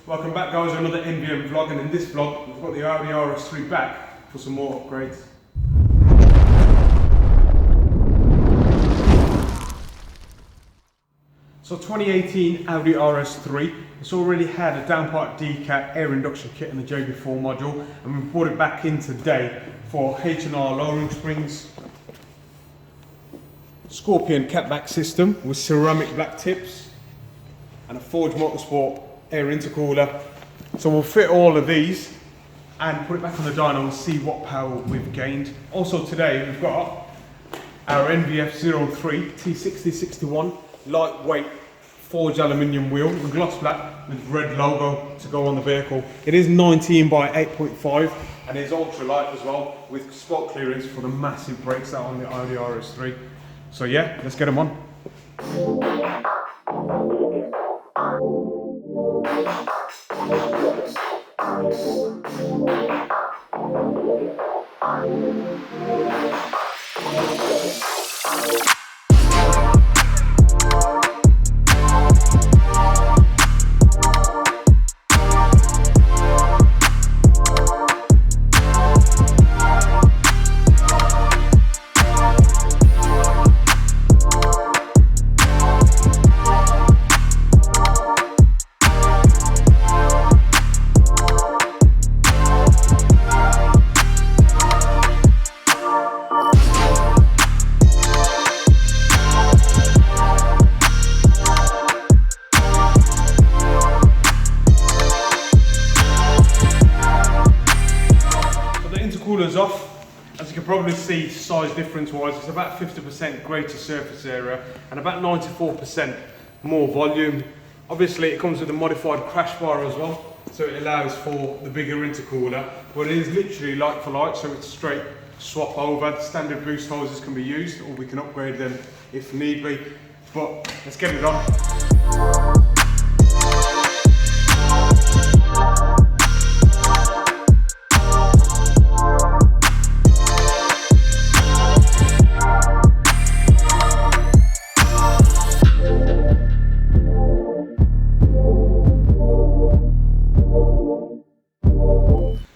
Welcome back guys to another NVM vlog, and in this vlog we've got the Audi RS3 back for some more upgrades. So 2018 Audi RS3, it's already had a downpipe decat air induction kit and the JB4 module, and we've brought it back in today for H&R lowering springs, Scorpion catback system with ceramic black tips, and a Forged Motorsport air intercooler. So we'll fit all of these and put it back on the dyno and see what power we've gained. Also today we've got our NVF03 T6061 lightweight forged aluminium wheel in gloss black with red logo to go on the vehicle. It is 19 by 8.5 and is ultra light as well, with spot clearance for the massive brakes that are on the Audi RS3. So yeah, let's get them on. Cooler's off. As you can probably see, size difference wise, it's about 50% greater surface area and about 94% more volume. Obviously it comes with a modified crash bar as well, so it allows for the bigger intercooler, but it is literally like for like, so it's straight swap over. The standard boost hoses can be used, or we can upgrade them if need be, but let's get it on.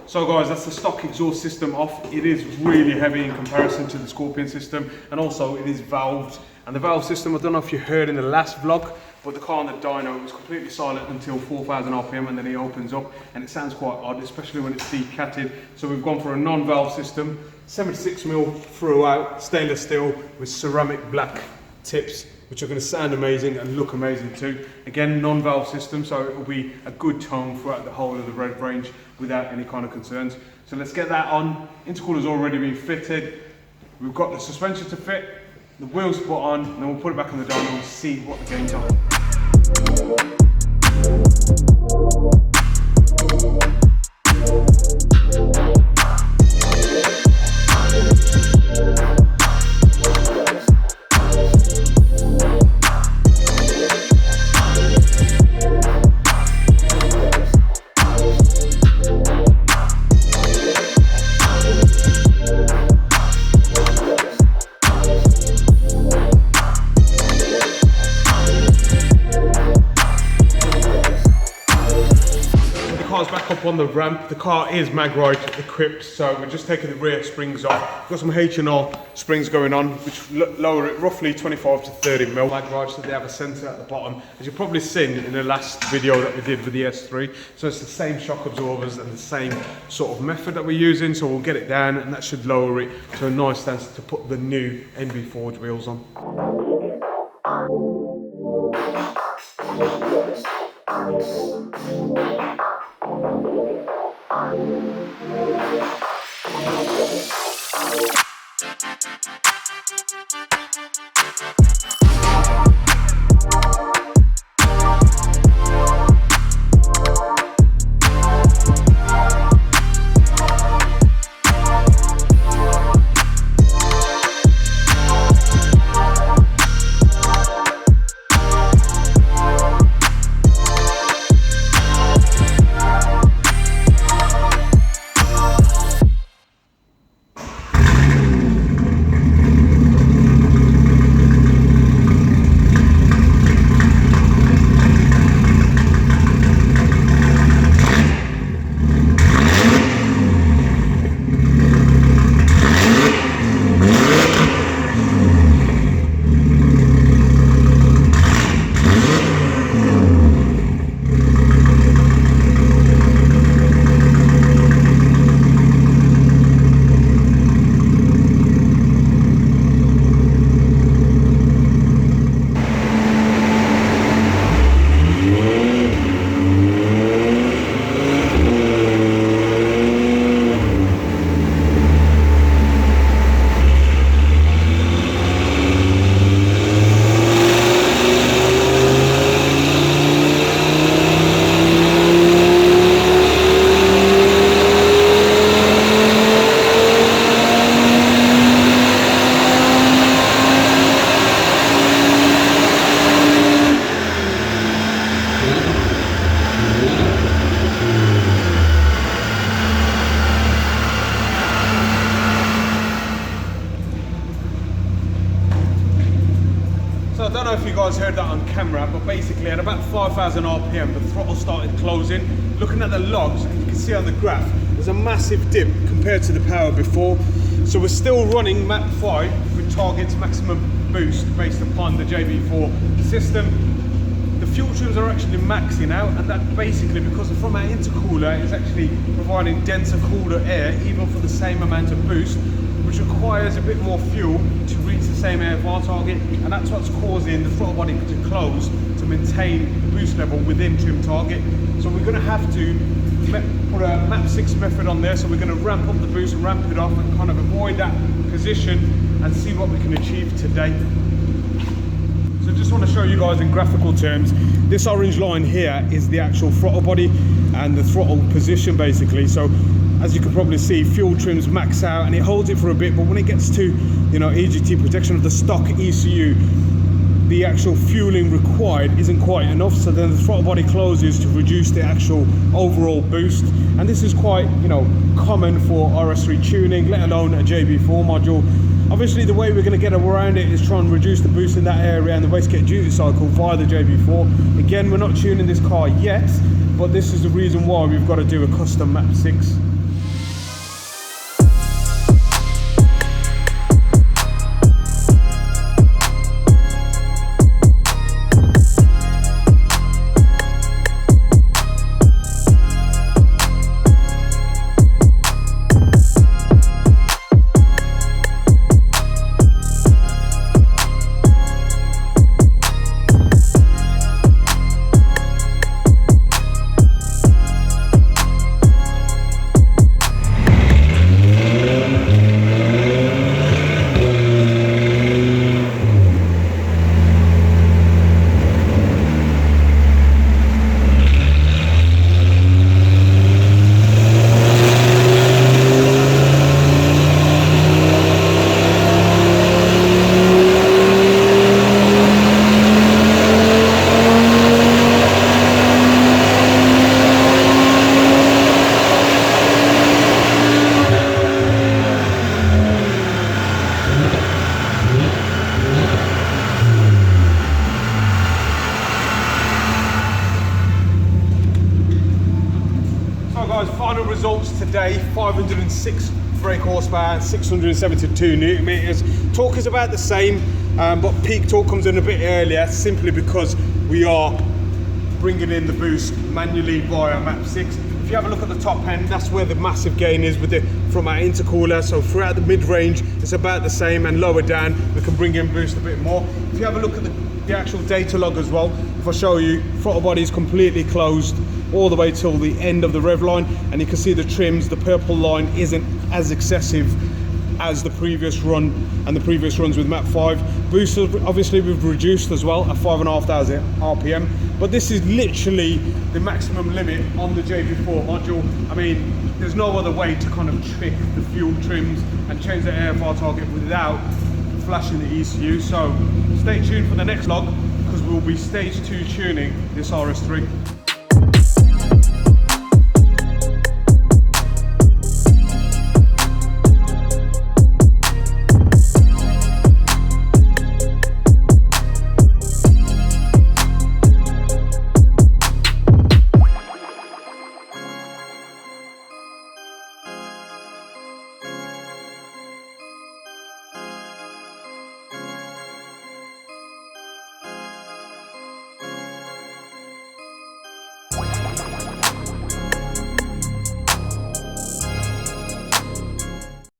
So guys, that's the stock exhaust system off. It is really heavy in comparison to the Scorpion system, and also it is valved. And the valve system, I don't know if you heard in the last vlog, but the car on the dyno was completely silent until 4,000 RPM, and then it opens up and it sounds quite odd, especially when it's decatted. So we've gone for a non-valve system, 76mm throughout, stainless steel with ceramic black tips, which are going to sound amazing and look amazing too. Again, non-valve system, so it will be a good tone throughout the whole of the rev range without any kind of concerns. So let's get that on. Intercooler's already been fitted. We've got the suspension to fit, the wheels put on, and then we'll put it back on the dyno and see what the gains are. Back up on the ramp. The car is mag ride equipped, so we're just taking the rear springs off. Got some H&R springs going on, which lower it roughly 25 to 30mm mag ride, so they have a centre at the bottom, as you've probably seen in the last video that we did with the S3. So it's the same shock absorbers and the same sort of method that we're using, so we'll get it down and that should lower it to a nice stance to put the new NV Forge wheels on. guys heard that on camera, but basically at about 5,000 RPM, the throttle started closing. Looking at the logs, and you can see on the graph, there's a massive dip compared to the power before. So we're still running map 5, which targets maximum boost based upon the JB4 system. The fuel trims are actually maxing out, and that basically because from our intercooler is actually providing denser, cooler air, even for the same amount of boost, which requires a bit more fuel to reach the same AFR target, and that's what's causing the throttle body to close to maintain the boost level within trim target. So we're going to have to put a map 6 method on there, so we're going to ramp up the boost and ramp it off and kind of avoid that position and see what we can achieve today. So just want to show you guys in graphical terms, this orange line here is the actual throttle body and the throttle position basically. So as you can probably see, fuel trims max out and it holds it for a bit, but when it gets to, you know, EGT protection of the stock ECU, the actual fueling required isn't quite enough, so then the throttle body closes to reduce the actual overall boost. And this is quite, you know, common for RS3 tuning, let alone a JB4 module. Obviously the way we're going to get around it is try and reduce the boost in that area and the wastegate duty cycle via the JB4. Again, we're not tuning this car yet, but this is the reason why we've got to do a custom map 6. Final results today: 506 brake horsepower, 672 newton meters. Torque is about the same, but peak torque comes in a bit earlier simply because we are bringing in the boost manually via map 6. If you have a look at the top end, that's where the massive gain is with from our intercooler. So throughout the mid-range it's about the same, and lower down we can bring in boost a bit more. If you have a look at the actual data log as well, if I show you, throttle body is completely closed all the way till the end of the rev line, and you can see the trims, the purple line isn't as excessive as the previous run and the previous runs with map 5. Boost obviously we've reduced as well at 5,500 RPM, but this is literally the maximum limit on the JB4 module. I mean, there's no other way to kind of trick the fuel trims and change the AFR target without flashing the ECU. So stay tuned for the next vlog, because we'll be stage 2 tuning this RS3.